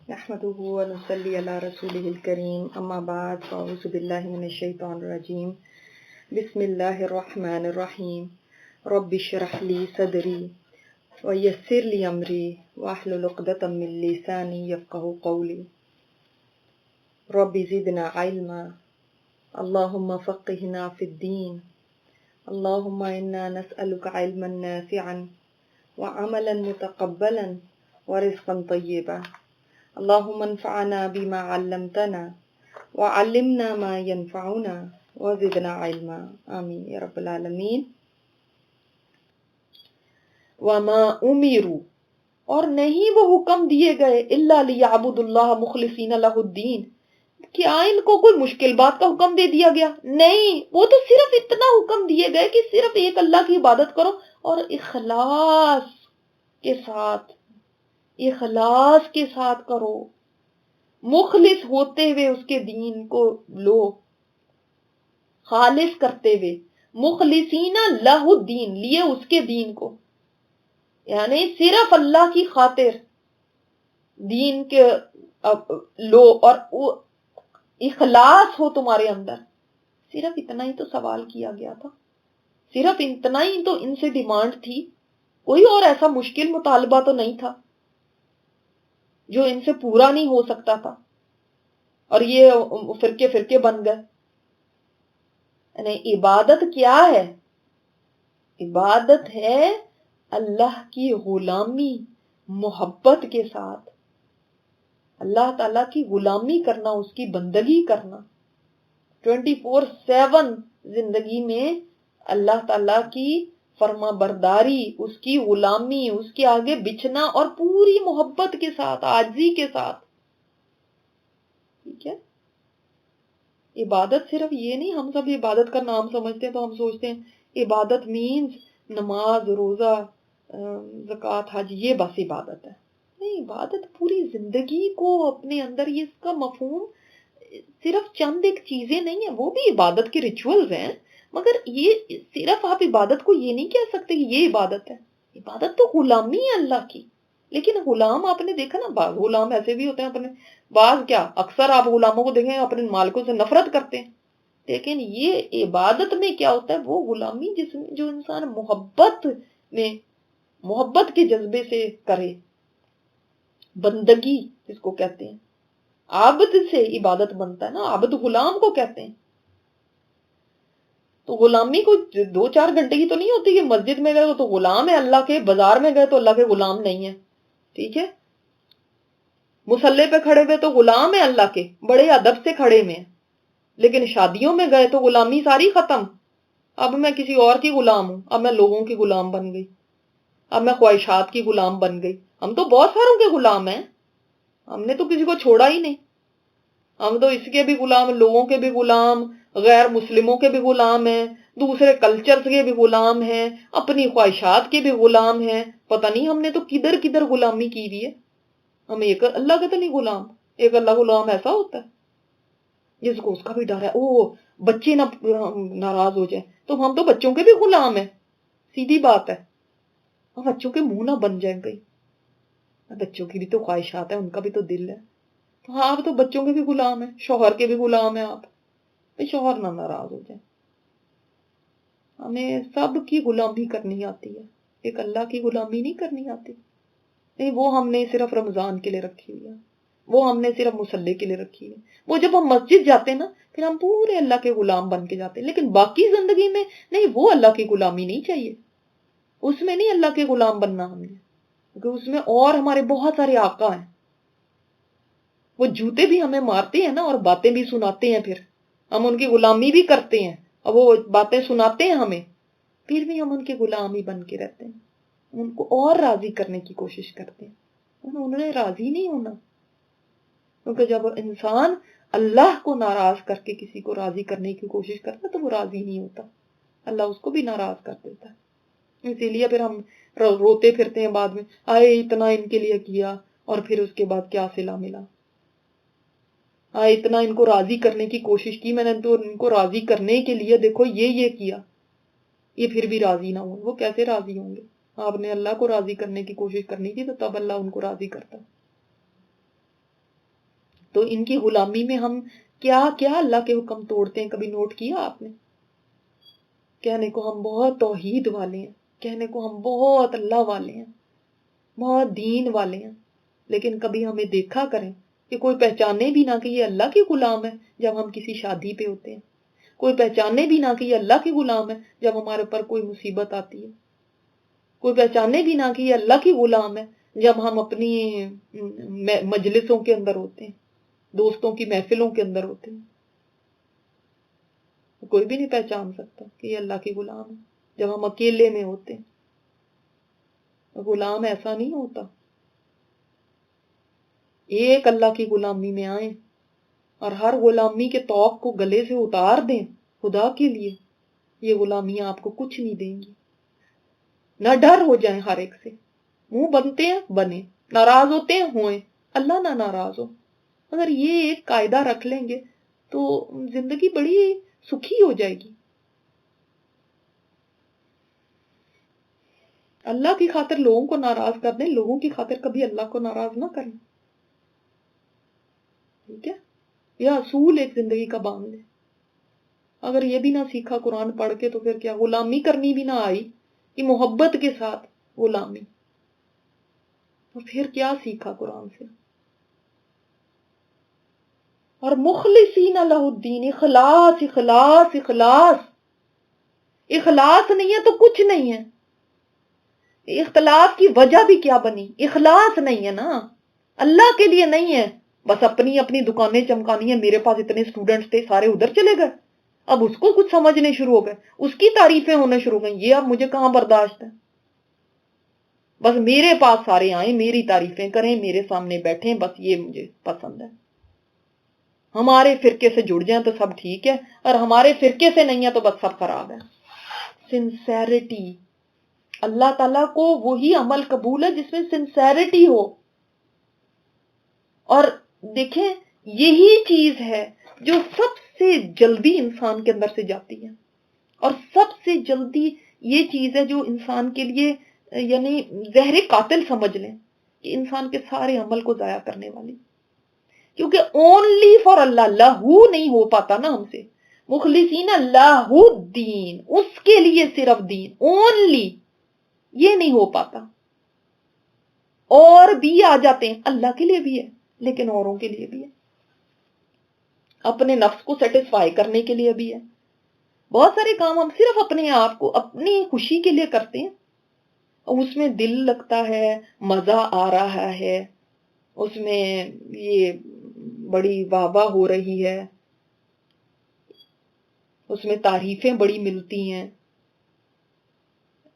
نحمده ونصلي على رسوله الكريم اما بعد فاعوذ بالله من الشيطان الرجيم بسم الله الرحمن الرحيم رب اشرح لي صدري ويسر لي امري واحلل عقدة من لساني يفقهوا قولي رب زدنا علما اللهم فقهنا في الدين اللهم انا نسألك علما نافعا وعملا متقبلا ورزقا طيبا اللهم انفعنا بما علمتنا وعلمنا ما ينفعنا وزدنا علما آمین یا رب العالمین۔ وما امروا، اور نہیں وہ حکم دیے گئے الا لیعبدوا اللہ مخلصین لہ الدین، کیا ان کو کوئی مشکل بات کا حکم دے دیا گیا؟ نہیں، وہ تو صرف اتنا حکم دیے گئے کہ صرف ایک اللہ کی عبادت کرو اور اخلاص کے ساتھ کرو، مخلص ہوتے ہوئے اس کے دین کو لو، خالص کرتے ہوئے، مخلصین لہ الدین، لیے اس کے دین کو، یعنی صرف اللہ کی خاطر دین کے لو اور اخلاص ہو تمہارے اندر۔ صرف اتنا ہی تو سوال کیا گیا تھا، صرف اتنا ہی تو ان سے ڈیمانڈ تھی، کوئی اور ایسا مشکل مطالبہ تو نہیں تھا جو ان سے پورا نہیں ہو سکتا تھا، اور یہ فرقے بن گئے۔ یعنی عبادت کیا ہے؟ عبادت ہے اللہ کی غلامی محبت کے ساتھ، اللہ تعالیٰ کی غلامی کرنا، اس کی بندگی کرنا، 24/7 زندگی میں اللہ تعالیٰ کی فرما برداری، اس کی غلامی، اس کے آگے بچھنا، اور پوری محبت کے ساتھ، عاجزی کے ساتھ۔ ٹھیک ہے، عبادت صرف یہ نہیں، ہم سب عبادت کا نام سمجھتے ہیں تو ہم سوچتے ہیں عبادت مینز نماز، روزہ، زکوٰۃ، حج، یہ بس عبادت ہے۔ نہیں، عبادت پوری زندگی کو اپنے اندر، یہ اس کا مفہوم صرف چند ایک چیزیں نہیں ہیں، وہ بھی عبادت کے ریچولز ہیں، مگر یہ صرف آپ عبادت کو یہ نہیں کہہ سکتے کہ یہ عبادت ہے۔ عبادت تو غلامی ہے اللہ کی، لیکن غلام آپ نے دیکھا نا، بعض غلام ایسے بھی ہوتے ہیں اپنے، بعض کیا اکثر آپ غلاموں کو دیکھیں اپنے مالکوں سے نفرت کرتے ہیں، لیکن یہ عبادت میں کیا ہوتا ہے، وہ غلامی جس میں جو انسان محبت کے جذبے سے کرے، بندگی جس کو کہتے ہیں، عابد سے عبادت بنتا ہے نا، عابد غلام کو کہتے ہیں۔ تو غلامی کو 2-4 گھنٹے کی تو نہیں ہوتی کہ مسجد میں گئے تو غلام ہے اللہ کے، بازار میں گئے تو اللہ کے غلام نہیں ہے، ٹھیک ہے، مصلی پہ کھڑے ہوئے تو غلام ہے اللہ کے، بڑے ادب سے کھڑے میں، لیکن شادیوں میں گئے تو غلامی ساری ختم، اب میں کسی اور کی غلام ہوں، اب میں لوگوں کی غلام بن گئی، اب میں خواہشات کی غلام بن گئی۔ ہم تو بہت ساروں کے غلام ہیں، ہم نے تو کسی کو چھوڑا ہی نہیں، ہم تو اس کے بھی غلام، لوگوں کے بھی غلام، غیر مسلموں کے بھی غلام ہیں، دوسرے کلچر کے بھی غلام ہیں، اپنی خواہشات کے بھی غلام ہیں، پتہ نہیں ہم نے تو کدھر کدھر غلامی کی ہوئی ہے۔ ہم ایک اللہ کے تو نہیں غلام، ایک اللہ غلام ایسا ہوتا ہے جس کو اس کا بھی ڈر ہے، بچے نہ ناراض ہو جائیں تو ہم تو بچوں کے بھی غلام ہیں، سیدھی بات ہے، ہم بچوں کے منہ نہ بن جائیں کہیں، بچوں کی بھی تو خواہشات ہیں، ان کا بھی تو دل ہے، تو ہاں آپ تو بچوں کے بھی غلام ہیں، شوہر کے بھی غلام ہیں آپ، شوہر نہ ناراض ہو جائے۔ ہمیں سب کی غلامی کرنی آتی ہے، ایک اللہ کی غلامی نہیں کرنی آتی، نہیں، وہ ہم نے صرف رمضان کے لیے رکھی ہوئی ہے، وہ ہم نے صرف مصلی کے لیے رکھی ہے، وہ جب ہم مسجد جاتے ہیں نا پھر ہم پورے اللہ کے غلام بن کے جاتے ہیں، لیکن باقی زندگی میں نہیں، وہ اللہ کی غلامی نہیں چاہیے، اس میں نہیں اللہ کے غلام بننا ہم نے، کیونکہ اس میں اور ہمارے بہت سارے آقا ہیں، وہ جوتے بھی ہمیں مارتے ہیں نا اور باتیں بھی سناتے ہیں، پھر ہم ان کی غلامی بھی کرتے ہیں اور وہ باتیں سناتے ہیں ہمیں، پھر بھی ہم ان کے غلام ہی بن کے رہتے ہیں، ان کو اور راضی کرنے کی کوشش کرتے ہیں، انہوں نے راضی نہیں ہونا، کیونکہ جب انسان اللہ کو ناراض کر کے کسی کو راضی کرنے کی کوشش کرتا ہے تو وہ راضی نہیں ہوتا، اللہ اس کو بھی ناراض کر دیتا ہے، اسی لیے پھر ہم روتے پھرتے ہیں بعد میں، آئے اتنا ان کے لیے کیا اور پھر اس کے بعد کیا صلہ ملا، اتنا ان کو راضی کرنے کی کوشش کی میں نے، تو ان کو راضی کرنے کے لیے دیکھو یہ کیا، یہ پھر بھی راضی نہ ہوں، وہ کیسے راضی ہوں گے؟ آپ نے اللہ کو راضی کرنے کی کوشش کرنی تھی تو تب اللہ ان کو راضی کرتا۔ تو ان کی غلامی میں ہم کیا کیا اللہ کے حکم توڑتے ہیں، کبھی نوٹ کیا آپ نے؟ کہنے کو ہم بہت توحید والے ہیں، کہنے کو ہم بہت اللہ والے ہیں، بہت دین والے ہیں، لیکن کبھی ہمیں دیکھا کریں کہ کوئی پہچانے بھی نہ کہ یہ اللہ کی غلام ہے جب ہم کسی شادی پہ ہوتے ہیں، کوئی پہچانے بھی نہ کہ یہ اللہ کی غلام ہے جب ہمارے پر کوئی مصیبت آتی ہے، کوئی پہچانے بھی نہ کہ یہ اللہ کی غلام ہے جب ہم اپنی مجلسوں کے اندر ہوتے ہیں، دوستوں کی محفلوں کے اندر ہوتے ہیں، کوئی بھی نہیں پہچان سکتا کہ یہ اللہ کی غلام ہے جب ہم اکیلے میں ہوتے ہیں۔ غلام ایسا نہیں ہوتا، ایک اللہ کی غلامی میں آئیں اور ہر غلامی کے طوق کو گلے سے اتار دیں خدا کے لیے، یہ غلامیاں آپ کو کچھ نہیں دیں گی۔ نہ ڈر ہو جائیں ہر ایک سے، منہ بنتے ہیں بنے، ناراض ہوتے ہیں ہوئیں، اللہ نہ ناراض ہو۔ اگر یہ ایک قاعدہ رکھ لیں گے تو زندگی بڑی سکھی ہو جائے گی۔ اللہ کی خاطر لوگوں کو ناراض کر دیں، لوگوں کی خاطر کبھی اللہ کو ناراض نہ کریں، ٹھیک ہے؟ یہ اصول ایک زندگی کا باندھ ہے۔ اگر یہ بھی نہ سیکھا قرآن پڑھ کے تو پھر کیا، غلامی کرنی بھی نہ آئی کہ محبت کے ساتھ غلامی، تو پھر کیا سیکھا قرآن سے؟ اور مخلصین لہ الدین، اخلاص اخلاص اخلاص، اخلاص نہیں ہے تو کچھ نہیں ہے۔ اختلاف کی وجہ بھی کیا بنی؟ اخلاص نہیں ہے نا، اللہ کے لیے نہیں ہے، بس اپنی اپنی دکانیں چمکانی ہے۔ میرے پاس اتنے سٹوڈنٹس تھے، سارے ادھر چلے گئے، اب اس کو کچھ سمجھنے شروع ہو گئے، اس کی تعریفیں ہونے شروع ہو گئیں، یہ اب مجھے کہاں برداشت ہے؟ بس میرے پاس سارے آئیں، میری تعریفیں کریں، میرے سامنے بیٹھیں، بس یہ مجھے پسند ہے۔ ہمارے فرقے سے جڑ جائیں تو سب ٹھیک ہے، اور ہمارے فرقے سے نہیں ہے تو بس سب خراب ہے۔ سنسیریٹی، اللہ تعالیٰ کو وہی عمل قبول ہے جس میں سنسیریٹی ہو۔ اور دیکھیں یہی چیز ہے جو سب سے جلدی انسان کے اندر سے جاتی ہے، اور سب سے جلدی یہ چیز ہے جو انسان کے لیے یعنی زہر قاتل سمجھ لیں کہ انسان کے سارے عمل کو ضائع کرنے والی، کیونکہ اونلی فار اللہ، لہو نہیں ہو پاتا نا ہم سے، مخلصین اللہ الدین، اس کے لیے صرف دین، اونلی، یہ نہیں ہو پاتا۔ اور بھی آ جاتے ہیں، اللہ کے لیے بھی ہے لیکن اوروں کے لیے بھی ہے، اپنے نفس کو سیٹسفائی کرنے کے لیے بھی ہے۔ بہت سارے کام ہم صرف اپنے آپ کو اپنی خوشی کے لیے کرتے ہیں، اس میں دل لگتا ہے، مزہ آ رہا ہے، اس میں یہ بڑی واہ واہ ہو رہی ہے، اس میں تعریفیں بڑی ملتی ہیں،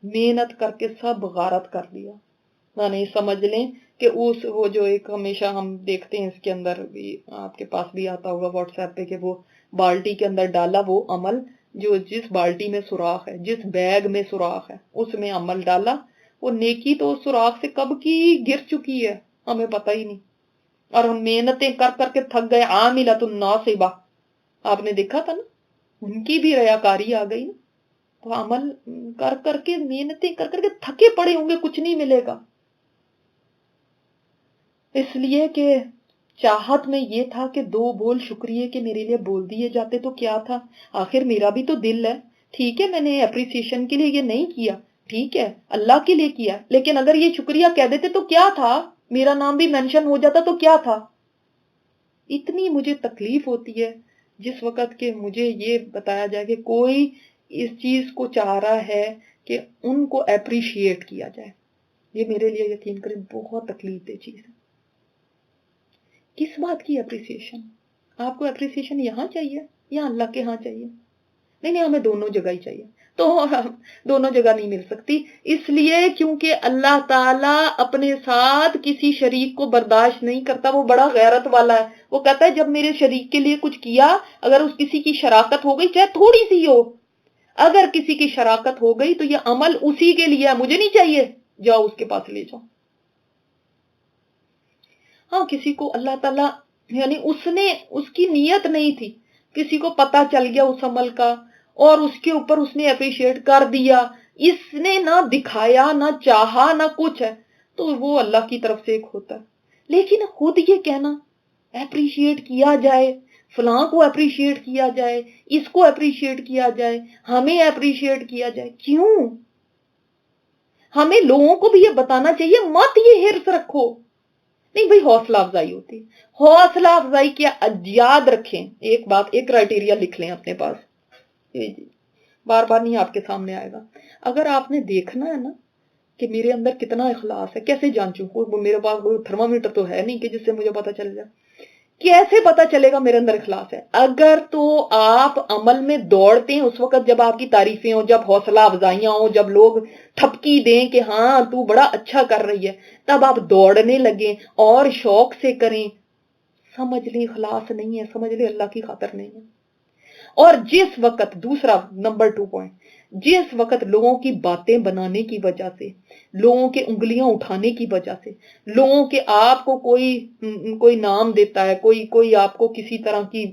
محنت کر کے سب غارت کر لیا۔ نہیں سمجھ لیں کہ وہ جو ایک ہمیشہ ہم دیکھتے ہیں، اس کے اندر بھی آپ کے پاس بھی آتا ہوگا واٹس ایپ پہ، کہ وہ بالٹی کے اندر ڈالا وہ عمل، جو جس بالٹی میں سوراخ ہے، جس بیگ میں سوراخ ہے، اس میں عمل ڈالا، وہ نیکی تو اس سوراخ سے کب کی گر چکی ہے، ہمیں پتہ ہی نہیں، اور ہم محنتیں کر کر کے تھک گئے۔ عاملۃ ناصبہ، آپ نے دیکھا تھا نا، ان کی بھی ریاکاری آ گئی نا، تو عمل کر کر کے، محنتیں کر کر کے تھکے پڑے ہوں گے، کچھ نہیں ملے گا، اس لیے کہ چاہت میں یہ تھا کہ دو بول شکریہ کے میرے لیے بول دیے جاتے تو کیا تھا، آخر میرا بھی تو دل ہے، ٹھیک ہے میں نے اپریسیشن کے لیے یہ نہیں کیا، ٹھیک ہے اللہ کے لیے کیا، لیکن اگر یہ شکریہ کہہ دیتے تو کیا تھا، میرا نام بھی مینشن ہو جاتا تو کیا تھا۔ اتنی مجھے تکلیف ہوتی ہے جس وقت کہ مجھے یہ بتایا جائے کہ کوئی اس چیز کو چاہ رہا ہے کہ ان کو اپریشیٹ کیا جائے، یہ میرے لیے یقین کریں بہت تکلیف دہ چیز ہے۔ کس بات کی اپریسیشن؟ آپ کو اپریسیشن یہاں چاہیے یا اللہ کے ہاں چاہیے؟ نہیں ہمیں دونوں جگہ ہی چاہیے، تو دونوں جگہ نہیں مل سکتی، اس لیے کیونکہ اللہ تعالیٰ اپنے ساتھ کسی شریک کو برداشت نہیں کرتا، وہ بڑا غیرت والا ہے، وہ کہتا ہے جب میرے شریک کے لیے کچھ کیا، اگر اس کسی کی شراکت ہو گئی چاہے تھوڑی سی ہو، اگر کسی کی شراکت ہو گئی تو یہ عمل اسی کے لیے ہے، مجھے نہیں چاہیے، جاؤ اس کے پاس لے جاؤ۔ ہاں کسی کو اللہ تعالیٰ یعنی اس کی نیت نہیں تھی، کسی کو پتا چل گیا اس عمل کا اور اس کے اوپر اس نے اپریشیٹ کر دیا، اس نے نہ دکھایا نہ چاہا نہ کچھ ہے، تو وہ اللہ کی طرف سے ایک ہوتا ہے۔ لیکن خود یہ کہنا اپریشیٹ کیا جائے, فلاں کو اپریشیٹ کیا جائے, اس کو اپریشیٹ کیا جائے, ہمیں اپریشیٹ کیا جائے. کیوں؟ ہمیں لوگوں کو بھی یہ بتانا چاہیے مت یہ ہرس رکھو. نہیں بھائی, حوصلہ افزائی ہوتی. حوصلہ افزائی کیا, یاد رکھیں ایک بات, ایک کرائٹیریا لکھ لیں اپنے پاس, بار بار نہیں آپ کے سامنے آئے گا. اگر آپ نے دیکھنا ہے نا کہ میرے اندر کتنا اخلاص ہے, کیسے جانچوں؟ میرے پاس کوئی تھرمامیٹر تو ہے نہیں کہ جس سے مجھے پتا چل جائے. کیسے پتا چلے گا میرے اندر اخلاص ہے؟ اگر تو آپ عمل میں دوڑتے ہیں اس وقت جب آپ کی تعریفیں ہوں, جب حوصلہ افزائیاں ہوں, جب لوگ تھپکی دیں کہ ہاں تو بڑا اچھا کر رہی ہے, تب آپ دوڑنے لگیں اور شوق سے کریں, سمجھ لیں اخلاص نہیں ہے, سمجھ لیں اللہ کی خاطر نہیں ہے. اور جس وقت, دوسرا نمبر 2 پوائنٹ, جس وقت لوگوں کی باتیں بنانے کی وجہ سے, لوگوں کے انگلیاں اٹھانے کی وجہ سے, لوگوں کے آپ کو کوئی نام دیتا ہے, کوئی آپ کو کسی طرح کی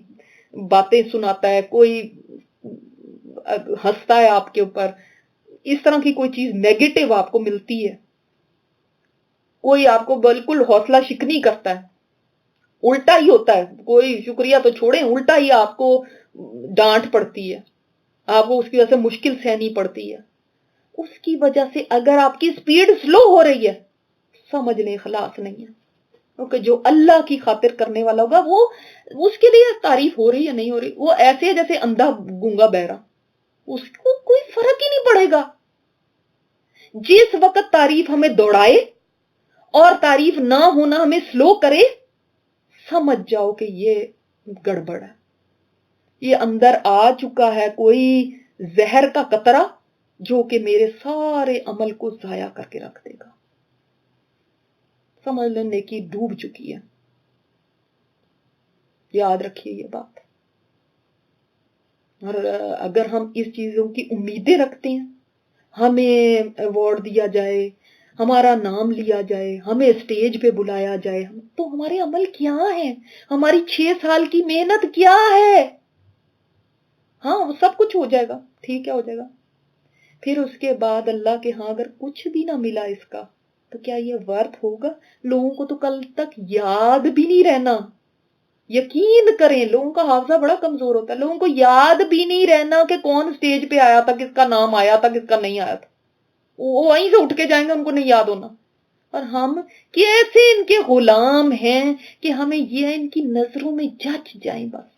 باتیں سناتا ہے, کوئی ہنستا ہے آپ کے اوپر, اس طرح کی کوئی چیز نیگیٹو آپ کو ملتی ہے, کوئی آپ کو بالکل حوصلہ شکنی کرتا ہے, الٹا ہی ہوتا ہے, کوئی شکریہ تو چھوڑیں, الٹا ہی آپ کو ڈانٹ پڑتی ہے, آپ کو اس کی وجہ سے مشکل سہنی پڑتی ہے, اس کی وجہ سے اگر آپ کی سپیڈ سلو ہو رہی ہے, سمجھ لیں اخلاص نہیں ہے. کیونکہ جو اللہ کی خاطر کرنے والا ہوگا وہ, اس کے لیے تعریف ہو رہی ہے نہیں ہو رہی, وہ ایسے ہے جیسے اندھا گونگا بہرا, اس کو کوئی فرق ہی نہیں پڑے گا. جس وقت تعریف ہمیں دوڑائے اور تعریف نہ ہونا ہمیں سلو کرے, سمجھ جاؤ کہ یہ گڑبڑ ہے, یہ اندر آ چکا ہے کوئی زہر کا قطرہ جو کہ میرے سارے عمل کو ضائع کر کے رکھ دے گا. سمجھ لیں نیکی ڈوب چکی ہے. یاد رکھیے یہ بات. اور اگر ہم اس چیزوں کی امیدیں رکھتے ہیں, ہمیں ایوارڈ دیا جائے, ہمارا نام لیا جائے, ہمیں اسٹیج پہ بلایا جائے, تو ہمارے عمل کیا ہیں؟ ہماری 6 سال کی محنت کیا ہے؟ ہاں سب کچھ ہو جائے گا, ٹھیک ہے ہو جائے گا. پھر اس کے بعد اللہ کے ہاں اگر کچھ بھی نہ ملا اس کا, تو کیا یہ ورتھ ہوگا؟ لوگوں کو تو کل تک یاد بھی نہیں رہنا. یقین کریں لوگوں کا حافظہ بڑا کمزور ہوتا ہے, لوگوں کو یاد بھی نہیں رہنا کہ کون سٹیج پہ آیا تھا, کس کا نام آیا تھا, کس کا نہیں آیا تھا. وہ وہیں سے اٹھ کے جائیں گے, ان کو نہیں یاد ہونا. اور ہم کیسے ان کے غلام ہیں کہ ہمیں یہ ان کی نظروں میں جچ جائیں بس.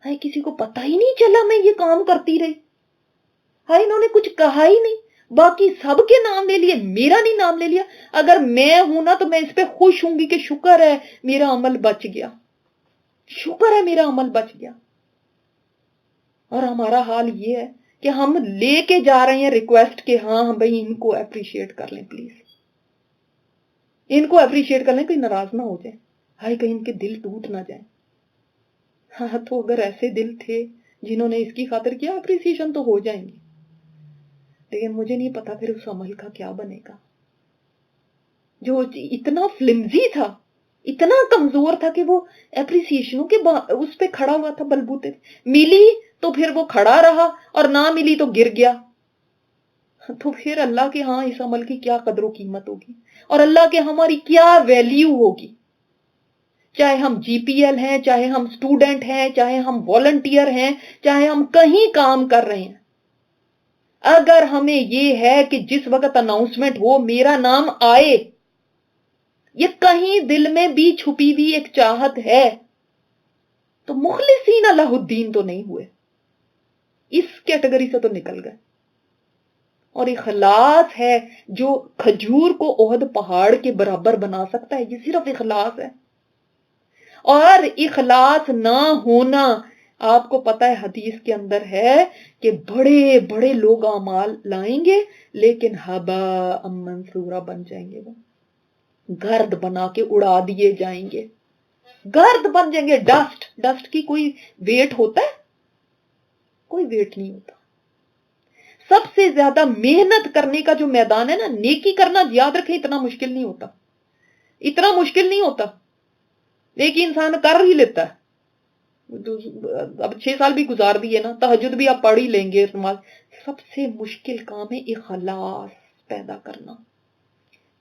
ہائے کسی کو پتا ہی نہیں چلا میں یہ کام کرتی رہی, ہائے انہوں نے کچھ کہا ہی نہیں, باقی سب کے نام لے لیے, میرا نہیں نام لے لیا. اگر میں ہوں نا تو میں اس پہ خوش ہوں گی کہ شکر ہے میرا عمل بچ گیا, شکر ہے میرا عمل بچ گیا. اور ہمارا حال یہ ہے کہ ہم لے کے جا رہے ہیں ریکویسٹ کہ ہاں بھائی ان کو اپریشیٹ کر لیں پلیز, ان کو اپریشیٹ کر لیں, کوئی ناراض نہ ہو جائے, ہائے کہیں ان کے دل ٹوٹ نہ جائیں. ہاں تو اگر ایسے دل تھے جنہوں نے اس کی خاطر کیا, اپریسیشن تو ہو جائیں گے, لیکن مجھے نہیں پتا پھر اس عمل کا کیا بنے گا جو اتنا فلمزی تھا, اتنا کمزور تھا کہ وہ اپریسیشنوں کے اس پہ کھڑا ہوا تھا بلبوتے. ملی تو پھر وہ کھڑا رہا, اور نہ ملی تو گر گیا. تو پھر اللہ کے ہاں اس عمل کی کیا قدر و قیمت ہوگی, اور اللہ کے ہماری کیا ویلیو ہوگی. چاہے ہم جی پی ایل ہیں, چاہے ہم اسٹوڈنٹ ہیں, چاہے ہم والنٹیئر ہیں, چاہے ہم کہیں کام کر رہے ہیں, اگر ہمیں یہ ہے کہ جس وقت اناؤنسمنٹ ہو میرا نام آئے, یہ کہیں دل میں بھی چھپی بھی ایک چاہت ہے, تو مخلصین اللہ الدین تو نہیں ہوئے, اس کیٹیگری سے تو نکل گئے. اور اخلاص ہے جو کھجور کو احد پہاڑ کے برابر بنا سکتا ہے, یہ صرف اخلاص ہے. اور اخلاص نہ ہونا, آپ کو پتا ہے حدیث کے اندر ہے کہ بڑے بڑے لوگ اعمال لائیں گے لیکن ہباء منثورا بن جائیں گے, وہ گرد بنا کے اڑا دیے جائیں گے, گرد بن جائیں گے. ڈسٹ کی کوئی ویٹ ہوتا ہے؟ کوئی ویٹ نہیں ہوتا. سب سے زیادہ محنت کرنے کا جو میدان ہے نا, نیکی کرنا, یاد رکھیں اتنا مشکل نہیں ہوتا, اتنا مشکل نہیں ہوتا, لیکن انسان کر ہی لیتا ہے. اب 6 سال بھی گزار دیے نا, تہجد بھی آپ پڑھ ہی لیں گے. سب سے مشکل کام ہے اخلاص پیدا کرنا,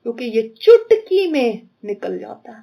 کیونکہ یہ چٹکی میں نکل جاتا ہے.